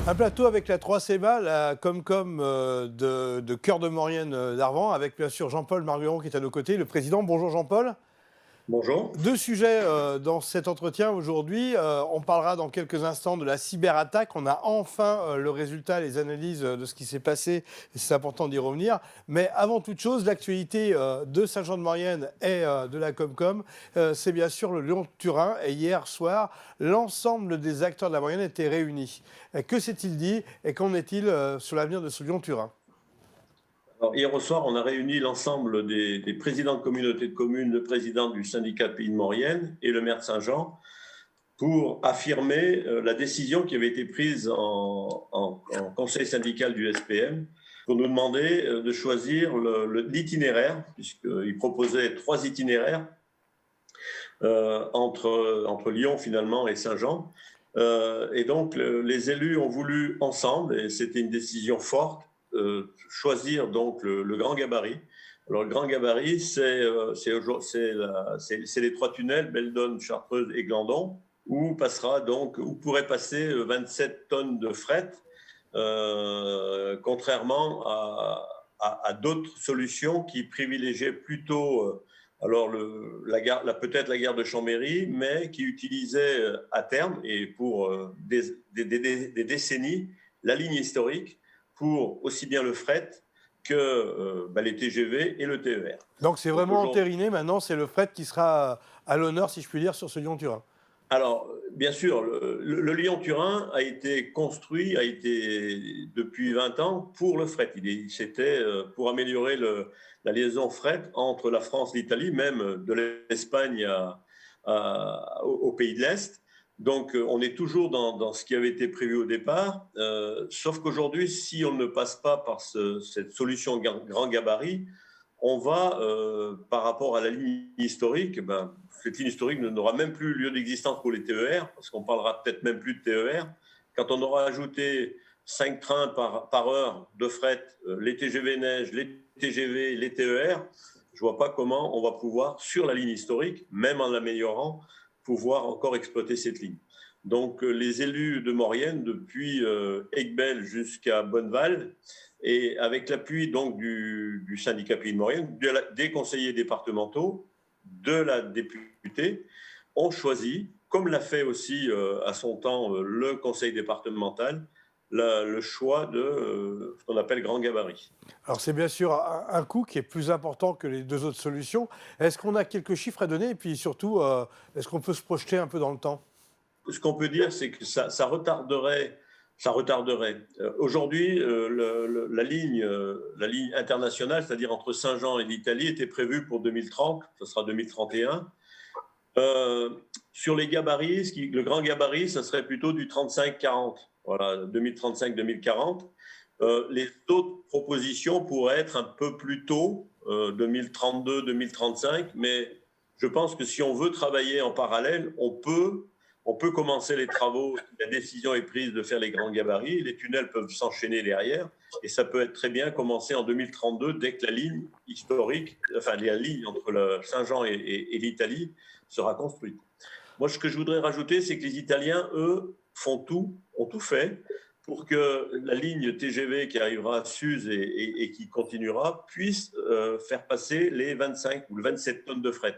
Un plateau avec la 3CMA, la Comcom de Cœur de Maurienne d'Arvent, avec bien sûr Jean-Paul Margueron qui est à nos côtés, le président. Bonjour Jean-Paul. Bonjour. Deux sujets dans cet entretien aujourd'hui. On parlera dans quelques instants de la cyberattaque. On a enfin le résultat, les analyses de ce qui s'est passé. Et c'est important d'y revenir. Mais avant toute chose, l'actualité de Saint-Jean-de-Maurienne et de la Comcom, c'est bien sûr le Lyon-Turin. Et hier soir, l'ensemble des acteurs de la Maurienne étaient réunis. Et que s'est-il dit et qu'en est-il sur l'avenir de ce Lyon-Turin? Alors, hier au soir, on a réuni l'ensemble des présidents de communautés de communes, le président du syndicat Pays de Maurienne et le maire de Saint-Jean pour affirmer la décision qui avait été prise en conseil syndical du SPM pour nous demander de choisir l'itinéraire, puisqu'il proposait 3 itinéraires entre Lyon finalement et Saint-Jean. Et donc les élus ont voulu ensemble, et c'était une décision forte, choisir donc le grand gabarit. Alors le grand gabarit, c'est les 3 tunnels, Beldon, Chartreuse et Glandon, où pourrait passer 27 tonnes de fret, contrairement à d'autres solutions qui privilégiaient plutôt peut-être la gare de Chambéry, mais qui utilisait à terme et pour des décennies la ligne historique pour aussi bien le fret que les TGV et le TER. Donc c'est vraiment entériné maintenant, c'est le fret qui sera à l'honneur, si je puis dire, sur ce Lyon-Turin. Alors, bien sûr, le Lyon-Turin a été construit, depuis 20 ans pour le fret. C'était pour améliorer la liaison fret entre la France et l'Italie, même de l'Espagne au pays de l'Est. Donc, on est toujours dans ce qui avait été prévu au départ, sauf qu'aujourd'hui, si on ne passe pas par cette solution grand gabarit, on va, par rapport à la ligne historique, cette ligne historique n'aura même plus lieu d'existence pour les TER, parce qu'on parlera peut-être même plus de TER. Quand on aura ajouté 5 trains par heure de fret, les TGV neige, les TGV, les TER, je ne vois pas comment on va pouvoir, sur la ligne historique, même en l'améliorant, pouvoir encore exploiter cette ligne. Donc les élus de Maurienne, depuis Aiguebelle jusqu'à Bonneval, et avec l'appui donc du syndicat Pays de Maurienne, des conseillers départementaux, de la députée, ont choisi, comme l'a fait aussi à son temps le conseil départemental, le choix de ce qu'on appelle grand gabarit. Alors c'est bien sûr un coût qui est plus important que les 2 autres solutions. Est-ce qu'on a quelques chiffres à donner et puis surtout, est-ce qu'on peut se projeter un peu dans le temps? Ce qu'on peut dire, c'est que ça retarderait. Aujourd'hui, la ligne internationale, c'est-à-dire entre Saint-Jean et l'Italie, était prévue pour 2030, ce sera 2031. Sur les gabarits, le grand gabarit, ça serait plutôt du 35-40, voilà, 2035-2040. Les autres propositions pourraient être un peu plus tôt, 2032-2035, mais je pense que si on veut travailler en parallèle, on peut commencer les travaux. La décision est prise de faire les grands gabarits. Les tunnels peuvent s'enchaîner derrière. Et ça peut être très bien commencé en 2032, dès que la ligne historique, enfin la ligne entre le Saint-Jean et l'Italie sera construite. Moi, ce que je voudrais rajouter, c'est que les Italiens, eux, ont tout fait pour que la ligne TGV qui arrivera à Suse et qui continuera puisse faire passer les 25 ou 27 tonnes de fret.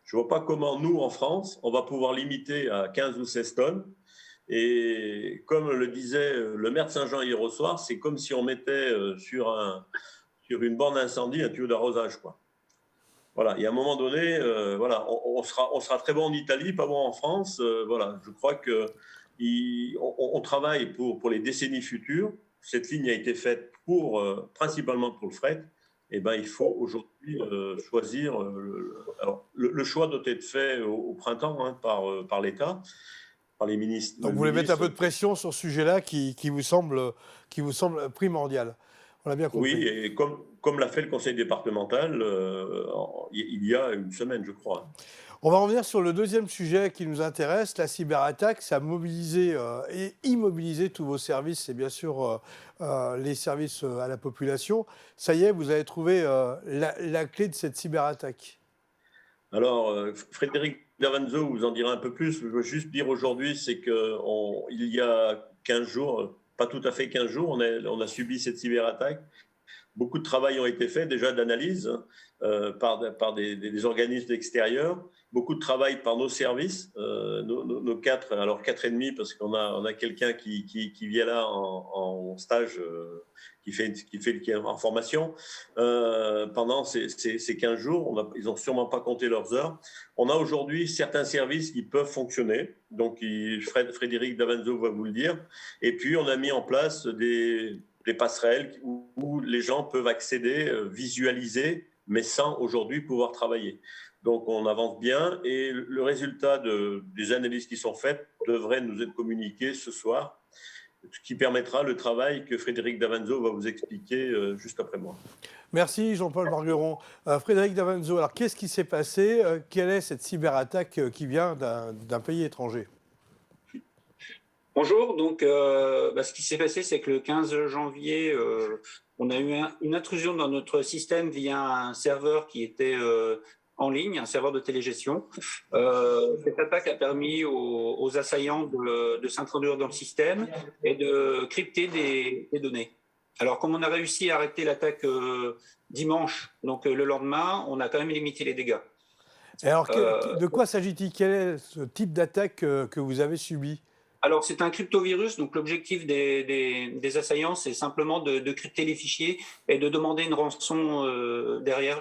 Je ne vois pas comment nous, en France, on va pouvoir limiter à 15 ou 16 tonnes. Et comme le disait le maire de Saint-Jean hier au soir, c'est comme si on mettait sur une borne d'incendie un tuyau d'arrosage, quoi. Voilà, et à un moment donné, voilà, on sera très bon en Italie, pas bon en France. Voilà, je crois qu'on travaille pour les décennies futures. Cette ligne a été faite principalement pour le fret. Eh ben, il faut aujourd'hui choisir. Alors, le choix doit être fait au printemps par l'État, par les ministres. Donc vous voulez mettre un peu de pression sur ce sujet-là qui vous semble primordial. On l'a bien compris. Oui, et comme l'a fait le conseil départemental il y a une semaine, je crois. On va revenir sur le deuxième sujet qui nous intéresse, la cyberattaque. Ça a mobilisé et immobilisé tous vos services et bien sûr les services à la population. Ça y est, vous avez trouvé la clé de cette cyberattaque. Alors, Frédéric Davanzo vous en dira un peu plus. Je veux juste dire aujourd'hui, c'est qu'il y a 15 jours, pas tout à fait 15 jours, on a subi cette cyberattaque. Beaucoup de travail ont été faits déjà d'analyse par des organismes extérieurs, beaucoup de travail par nos services, nos quatre, alors 4,5 parce qu'on a quelqu'un qui vient là en stage, qui fait en formation. Pendant ces 15 jours, ils n'ont sûrement pas compté leurs heures. On a aujourd'hui certains services qui peuvent fonctionner, donc Frédéric Davanzo va vous le dire, et puis on a mis en place des passerelles où les gens peuvent accéder, visualiser, mais sans aujourd'hui pouvoir travailler. Donc on avance bien et le résultat des analyses qui sont faites devrait nous être communiqué ce soir, ce qui permettra le travail que Frédéric Davanzo va vous expliquer juste après moi. Merci Jean-Paul Margueron. Frédéric Davanzo, alors qu'est-ce qui s'est passé? Quelle est cette cyberattaque qui vient d'un pays étranger? Bonjour, donc ce qui s'est passé, c'est que le 15 janvier, on a eu une intrusion dans notre système via un serveur qui était en ligne, un serveur de télégestion. Cette attaque a permis aux assaillants de s'introduire dans le système et de crypter des données. Alors, comme on a réussi à arrêter l'attaque dimanche, donc le lendemain, on a quand même limité les dégâts. Et alors, de quoi s'agit-il? Quel est ce type d'attaque que vous avez subi? Alors, c'est un cryptovirus, donc l'objectif des assaillants, c'est simplement de crypter les fichiers et de demander une rançon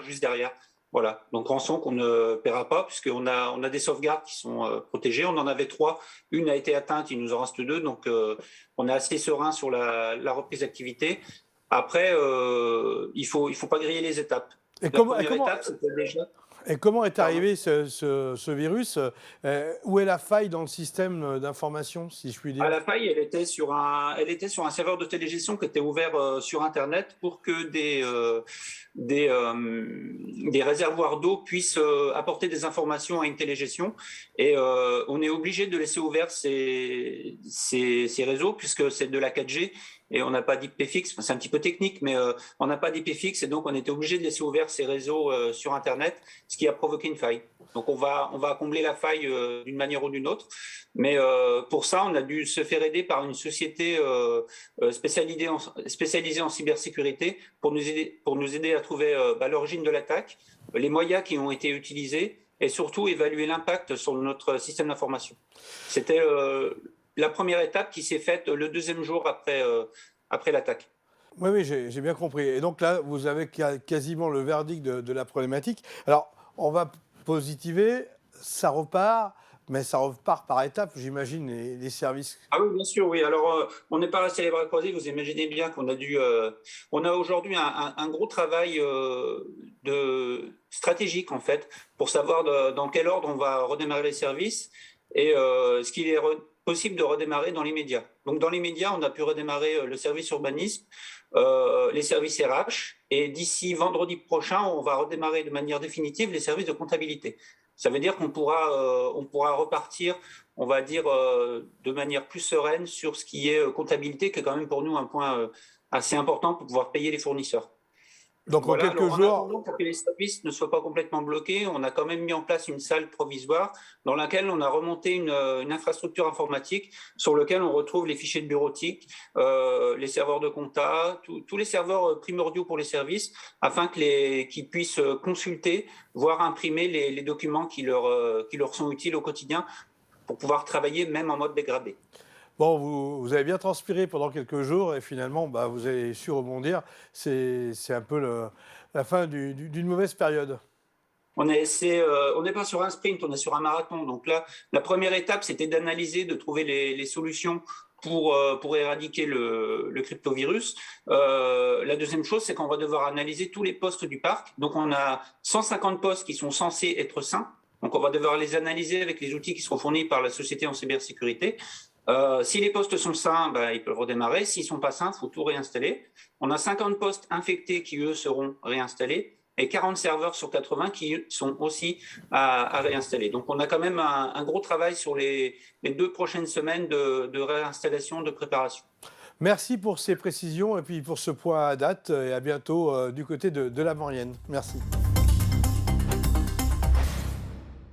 juste derrière. Voilà, donc rançon qu'on ne paiera pas puisqu'on a des sauvegardes qui sont protégées. On en avait 3, une a été atteinte, il nous en reste 2, donc on est assez serein sur la reprise d'activité. Après, il faut pas griller les étapes. Et comment est arrivé ce virus? Où est la faille dans le système d'information, si je puis dire? La faille, elle était sur un serveur de télégestion qui était ouvert sur Internet pour que des réservoirs d'eau puissent apporter des informations à une télégestion. Et on est obligé de laisser ouverts ces réseaux puisque c'est de la 4G. Et on n'a pas d'IP fixe, c'est un petit peu technique, mais on n'a pas d'IP fixe et donc on était obligé de laisser ouverts ces réseaux sur Internet, ce qui a provoqué une faille. Donc on va combler la faille d'une manière ou d'une autre, mais pour ça on a dû se faire aider par une société spécialisée en cybersécurité pour nous aider à trouver l'origine de l'attaque, les moyens qui ont été utilisés et surtout évaluer l'impact sur notre système d'information. C'était la première étape qui s'est faite le 2e jour après l'attaque. Oui, j'ai bien compris. Et donc là, vous avez quasiment le verdict de la problématique. Alors, on va positiver, ça repart, mais ça repart par étapes, j'imagine, les services. Ah oui, bien sûr, oui. Alors, on n'est pas resté les bras croisés. Vous imaginez bien qu'on a on a aujourd'hui un gros travail stratégique, en fait, pour savoir dans quel ordre on va redémarrer les services et ce qu'il est possible de redémarrer dans les médias. Donc, dans les médias, on a pu redémarrer le service urbanisme, les services RH, et d'ici vendredi prochain, on va redémarrer de manière définitive les services de comptabilité. Ça veut dire qu'on pourra repartir, on va dire, de manière plus sereine sur ce qui est comptabilité, qui est quand même pour nous un point assez important pour pouvoir payer les fournisseurs. Donc voilà, en quelques jours, pour que les services ne soient pas complètement bloqués, on a quand même mis en place une salle provisoire dans laquelle on a remonté une infrastructure informatique sur laquelle on retrouve les fichiers de bureautique, les serveurs de compta, tous les serveurs primordiaux pour les services, afin qu'ils puissent consulter, voire imprimer les documents qui leur sont utiles au quotidien pour pouvoir travailler même en mode dégradé. Bon, vous avez bien transpiré pendant quelques jours et finalement, vous avez su rebondir. C'est un peu la fin d'une mauvaise période. On n'est pas sur un sprint, on est sur un marathon. Donc là, la première étape, c'était d'analyser, de trouver les solutions pour éradiquer le cryptovirus. La deuxième chose, c'est qu'on va devoir analyser tous les postes du parc. Donc on a 150 postes qui sont censés être sains. Donc on va devoir les analyser avec les outils qui seront fournis par la société en cybersécurité. Si les postes sont sains, ils peuvent redémarrer. S'ils ne sont pas sains, il faut tout réinstaller. On a 50 postes infectés qui, eux, seront réinstallés et 40 serveurs sur 80 qui sont aussi à réinstaller. Donc, on a quand même un gros travail sur les 2 prochaines semaines de réinstallation, de préparation. Merci pour ces précisions et puis pour ce point à date et à bientôt du côté de la Maurienne. Merci.